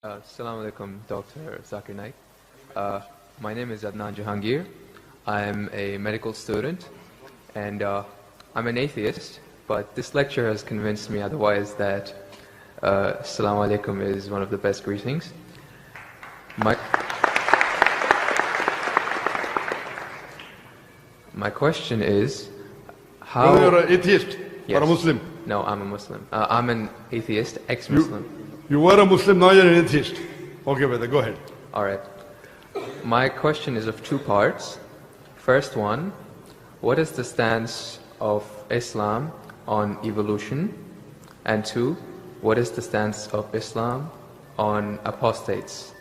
Assalamu alaikum, Dr. Zakir Naik. My name is Adnan Jahangir. I'm a medical student and I'm an atheist, but this lecture has convinced me otherwise that Assalamu alaikum is one of the best greetings. My question is, how... You're an atheist or a Muslim? No, I'm a Muslim. I'm an atheist, ex-Muslim. You were a Muslim, now you're an atheist. Okay, brother, go ahead. Alright. My question is of two parts. First one, what is the stance of Islam on evolution? And two, what is the stance of Islam on apostates?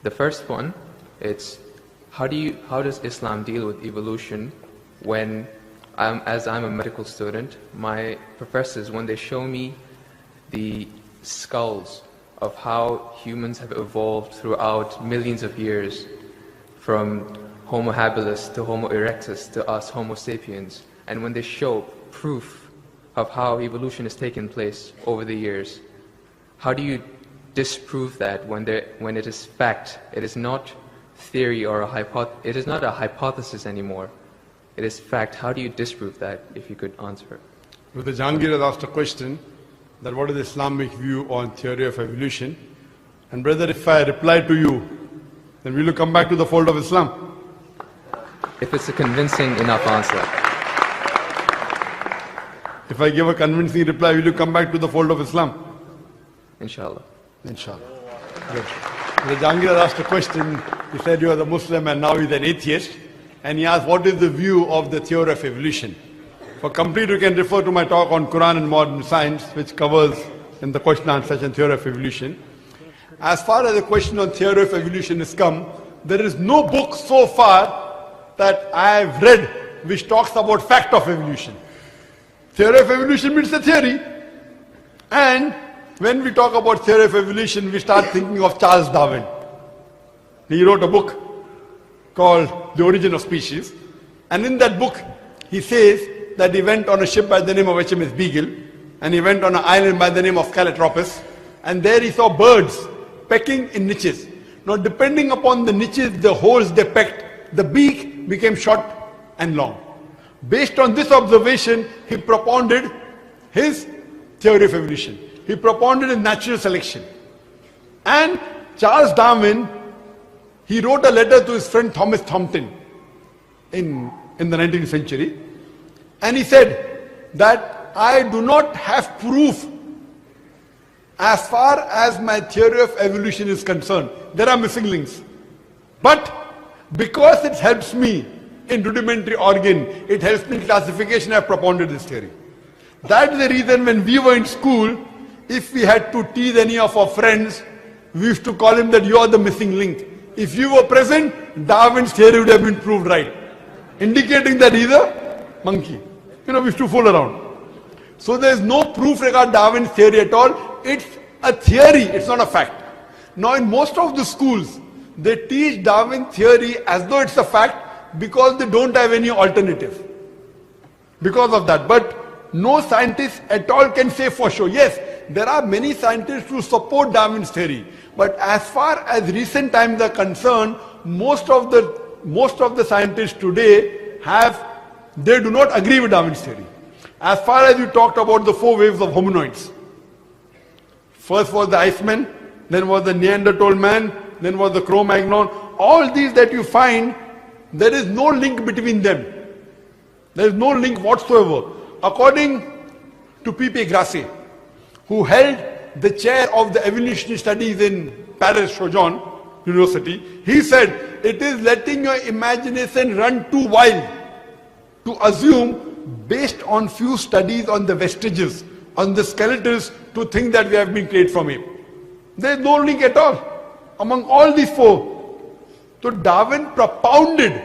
The first one, it's how does Islam deal with evolution when, as I'm a medical student, my professors, when they show me the skulls of how humans have evolved throughout millions of years, from Homo habilis to Homo erectus to us Homo sapiens, and when they show proof of how evolution has taken place over the years, how do you disprove that when it is fact? It is not theory or it is not a hypothesis anymore. It is fact. How do you disprove that, if you could answer? Brother Jahangir has asked a question that what is the Islamic view on theory of evolution? And brother, if I reply to you, then will you come back to the fold of Islam? If it's a convincing enough answer. If I give a convincing reply, will you come back to the fold of Islam? Inshallah. Inshallah. Good. Brother Jahangir has asked a question. He said you are a Muslim and now he's an atheist. And he asked what is the view of the theory of evolution? For complete, you can refer to my talk on Quran and modern science, which covers in the question and answer session theory of evolution. As far as the question on theory of evolution is come, there is no book so far that I have read which talks about fact of evolution. Theory of evolution means the theory. And when we talk about theory of evolution, we start thinking of Charles Darwin. He wrote a book called The Origin of Species. And in that book, he says that he went on a ship by the name of HMS Beagle, and he went on an island by the name of Calotropis, and there he saw birds pecking in niches. Now depending upon the niches, the holes they pecked, the beak became short and long. Based on this observation, he propounded his theory of evolution. He propounded a natural selection. And Charles Darwin, he wrote a letter to his friend Thomas Thompson in the 19th century. And he said that I do not have proof as far as my theory of evolution is concerned. There are missing links. But because it helps me in rudimentary organ, it helps me in classification, I have propounded this theory. That's the reason when we were in school, if we had to tease any of our friends, we used to call him that you are the missing link. If you were present, Darwin's theory would have been proved right, indicating that he's a monkey. We used to fool around. So there is no proof regarding Darwin's theory at all. It's a theory, it's not a fact. Now in most of the schools, they teach Darwin theory as though it's a fact because they don't have any alternative. Because of that. But no scientist at all can say for sure. Yes, there are many scientists who support Darwin's theory. But as far as recent times are concerned, most of the scientists today they do not agree with Darwin's theory. As far as you talked about the 4 waves of hominoids. First was the Iceman, then was the Neanderthal man, then was the Cro-Magnon. All these that you find, there is no link between them. There is no link whatsoever. According to P.P. Grassi, who held the chair of the evolutionary studies in Paris Sorbonne University, he said, it is letting your imagination run too wild to assume, based on few studies on the vestiges, on the skeletons, to think that we have been created from ape. There is no link at all among all these 4. So Darwin propounded.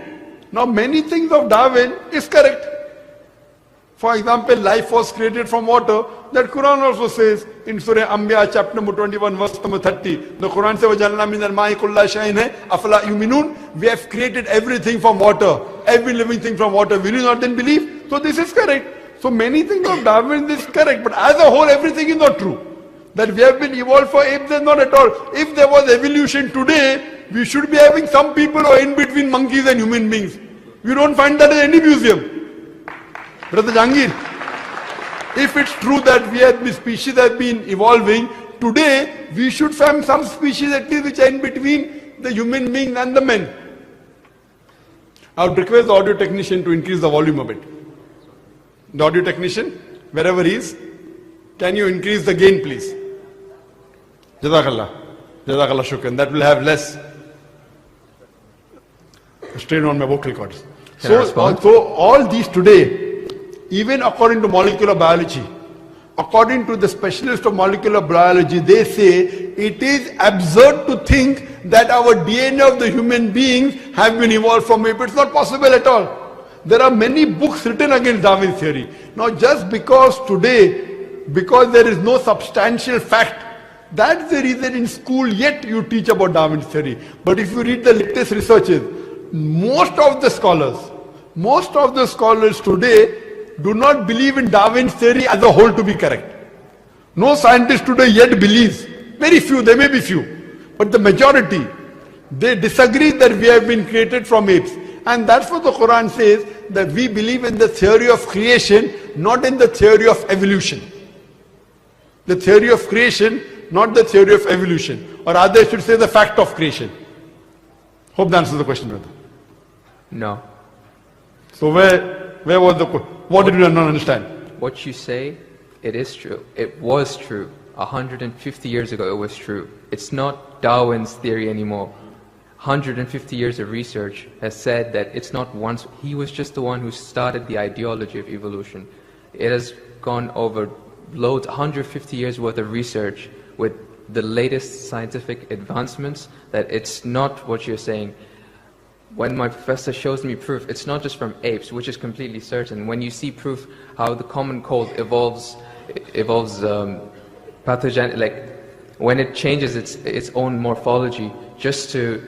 Now many things of Darwin is correct. For example, life was created from water. That Quran also says in Surah Anbiya chapter number 21 verse number 30. The Quran says, وَجَعَلْنَا مِنَ الْمَاءِ كُلَّ شَيْءٍ أَفَلَا يُؤْمِنُونَ. We have created everything from water. Every living thing from water. Will you not then believe? So this is correct. So many things of Darwin is correct. But as a whole, everything is not true. That we have been evolved for apes, not at all. If there was evolution today, we should be having some people who are in between monkeys and human beings. You don't find that in any museum. Brother Jangir, if it's true that the species have been evolving, today we should find some species at least which are in between the human being and the men. I would request the audio technician to increase the volume a bit. The audio technician, wherever he is, can you increase the gain, please? Jazakallah. Jazakallah shukran. That will have less strain on my vocal cords. So all these today, even according to molecular biology, according to the specialist of molecular biology, they say it is absurd to think that our DNA of the human beings have been evolved from ape. It's not possible at all. There are many books written against Darwin's theory. Now just because today, because there is no substantial fact, that's the reason in school yet you teach about Darwin's theory. But if you read the latest researches, most of the scholars today do not believe in Darwin's theory as a whole to be correct. No scientist today yet believes. Very few, there may be few. But the majority, they disagree that we have been created from apes. And that's what the Quran says, that we believe in the theory of creation, not in the theory of evolution. The theory of creation, not the theory of evolution. Or rather I should say the fact of creation. Hope that answers the question, brother. No. So where was the question? What did you not understand? What you say, it is true. It was true. 150 years ago it was true. It's not Darwin's theory anymore. 150 years of research has said that it's not once. He was just the one who started the ideology of evolution. It has gone over loads, 150 years worth of research with the latest scientific advancements, that it's not what you're saying. When my professor shows me proof, it's not just from apes, which is completely certain. When you see proof how the common cold evolves pathogen, like when it changes its own morphology just to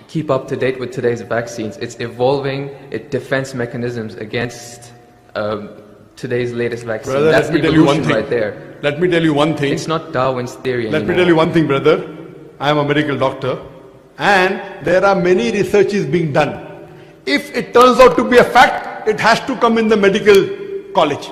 keep up to date with today's vaccines, it's evolving its defense mechanisms against today's latest vaccine. Brother, that's let me tell you one thing. Right there. Let me tell you one thing. It's not Darwin's theory anymore. Let me tell you one thing, brother. I am a medical doctor, and there are many researches being done. If it turns out to be a fact, it has to come in the medical college.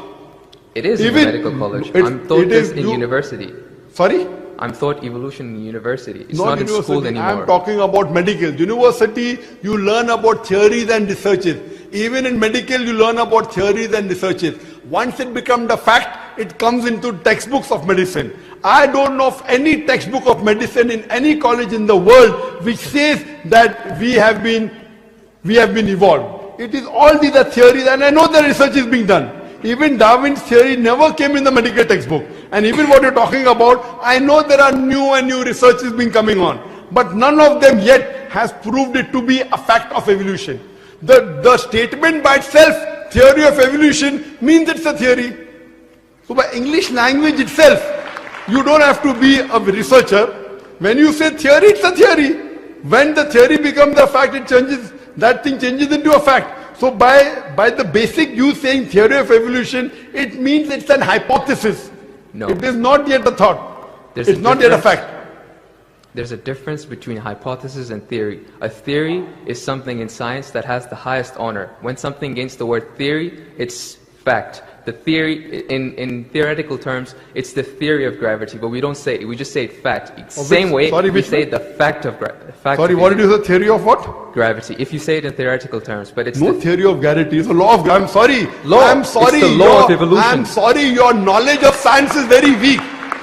It is in the medical college. I'm taught this in university. Sorry? I'm taught evolution in university. It's not in school anymore. I'm talking about medical. University, you learn about theories and researches. Even in medical, you learn about theories and researches. Once it becomes a fact, it comes into textbooks of medicine. I don't know of any textbook of medicine in any college in the world which says that we have been evolved. It is all these are theories, and I know the research is being done. Even Darwin's theory never came in the medical textbook. And even what you're talking about, I know there are new and new researches being coming on. But none of them yet has proved it to be a fact of evolution. The statement by itself, theory of evolution, means it's a theory. So by English language itself, you don't have to be a researcher. When you say theory, it's a theory. When the theory becomes a fact, it changes, that thing changes into a fact. So by the basic you saying theory of evolution, it means it's an hypothesis. No. It is not yet a thought. It's not yet a fact. There's a difference between hypothesis and theory. A theory is something in science that has the highest honor. When something gains the word theory, it's fact. The theory, in theoretical terms, it's the theory of gravity, but we don't say it, we just say it fact. Same way, we say the fact of gravity. Sorry, what did you say, theory of what? Gravity. If you say it in theoretical terms, but it's no theory of gravity, it's a law of gravity. I'm sorry. Law. I'm sorry. It's the law of evolution. I'm sorry, your knowledge of science is very weak.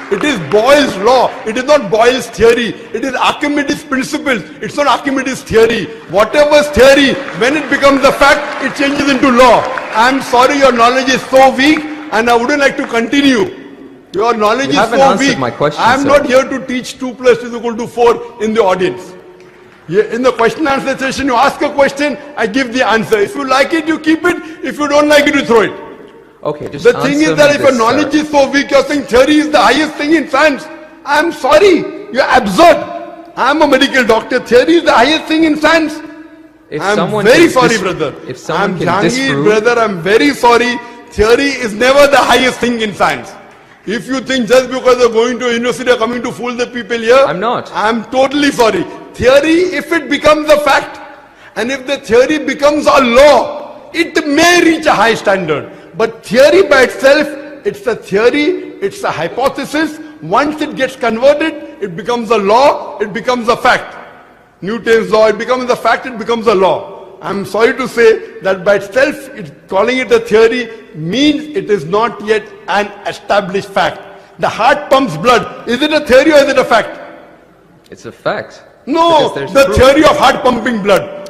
It is Boyle's law. It is not Boyle's theory. It is Archimedes' principles. It's not Archimedes' theory. Whatever's theory, when it becomes a fact, it changes into law. I'm sorry, your knowledge is so weak, and I wouldn't like to continue. Your knowledge is so weak. My question, I'm not here to teach 2 + 2 = 4 in the audience. In the question and answer session, you ask a question, I give the answer. If you like it, you keep it. If you don't like it, you throw it. Okay, just the thing is that if your knowledge is so weak, you're saying theory is the highest thing in science. I'm sorry, you're absurd. I'm a medical doctor. Theory is the highest thing in science. I'm very sorry, brother. I'm Jangir, brother. I'm very sorry. Theory is never the highest thing in science. If you think just because they're going to university are coming to fool the people here, I'm not. I'm totally sorry. Theory, if it becomes a fact, and if the theory becomes a law, it may reach a high standard. But theory by itself, it's a theory, it's a hypothesis. Once it gets converted, it becomes a law, it becomes a fact. Newton's law, it becomes a fact, it becomes a law. I'm sorry to say that by itself, calling it a theory means it is not yet an established fact. The heart pumps blood. Is it a theory or is it a fact? It's a fact. No, the theory of heart pumping blood.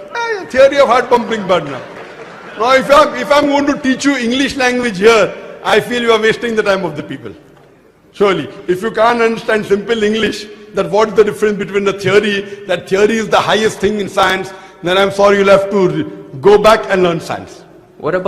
Theory of heart pumping blood now. Now if I'm going to teach you English language here, I feel you are wasting the time of the people. Surely, if you can't understand simple English, that what is the difference between the theory, that theory is the highest thing in science, then I'm sorry, you'll have to go back and learn science. What about